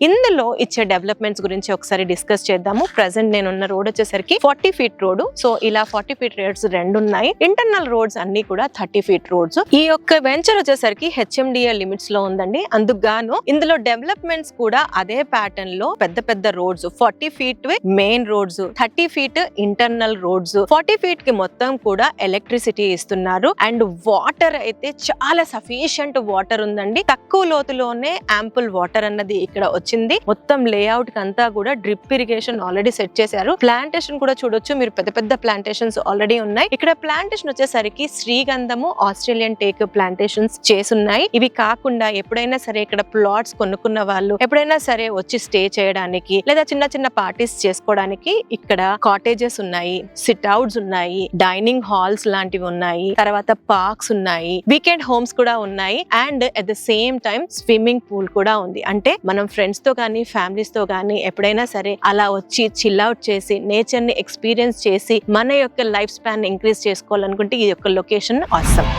ఇందులో ఇచ్చే డెవలప్మెంట్స్ గురించి ఒకసారి డిస్కస్ చేద్దాము. ప్రెసెంట్ నేనున్న రోడ్ వచ్చేసరికి 40 ఫీట్ రోడ్. సో ఇలా 40 ఫీట్ రోడ్స్ రెండు ఉన్నాయి. ఇంటర్నల్ రోడ్స్ అన్ని కూడా 30 ఫీట్ రోడ్స్. ఈ యొక్క వెంచర్ వచ్చేసరికి HMDA లిమిట్స్ లో ఉందండి. అందుకు గాను ఇందులో డెవలప్మెంట్స్ కూడా అదే ప్యాటర్న్ లో పెద్ద పెద్ద roads, 40 feet main roads, 30 feet internal roads, 40 feet కి మొత్తం కూడా ఎలక్ట్రిసిటీ ఇస్తున్నారు. అండ్ వాటర్ అయితే చాలా సఫిషియంట్ వాటర్ ఉందండి. తక్కువ లోతులోనే యాంపుల్ వాటర్ అన్నది ఇక్కడ వచ్చింది. మొత్తం లేఅవుట్ కి అంతా కూడా డ్రిప్ ఇరిగేషన్ ఆల్రెడీ సెట్ చేశారు. ప్లాంటేషన్ కూడా చూడొచ్చు మీరు, పెద్ద పెద్ద ప్లాంటేషన్స్ ఆల్రెడీ ఉన్నాయి. ఇక్కడ ప్లాంటేషన్ వచ్చేసరికి శ్రీగంధము, ఆస్ట్రేలియన్ టేక్ ప్లాంటేషన్స్ చేసున్నాయి. ఇవి కాకుండా ఎప్పుడైనా సరే ఇక్కడ ప్లాట్స్ కొనుక్కున్న వాళ్ళు ఎప్పుడైనా సరే వచ్చి స్టే చేయడానికి లేదా చిన్న చిన్న పార్టీస్ చేసుకోవడానికి ఇక్కడ కాటేజెస్ ఉన్నాయి, సిట్ అవుట్స్ ఉన్నాయి, డైనింగ్ హాల్స్ లాంటివి ఉన్నాయి, తర్వాత పార్క్స్ ఉన్నాయి, వీకెండ్ హోమ్స్ కూడా ఉన్నాయి. And at the same time swimming pool కూడా ఉంది. అంటే మనం ఫ్రెండ్స్ తో కానీ ఫ్యామిలీస్ తో కానీ ఎప్పుడైనా సరే అలా వచ్చి చిల్ అవుట్ చేసి నేచర్ ని ఎక్స్పీరియన్స్ చేసి మన యొక్క లైఫ్ స్పాన్ ఇంక్రీజ్ చేసుకోవాలనుకుంటే ఈ యొక్క లొకేషన్ ఆసమ్.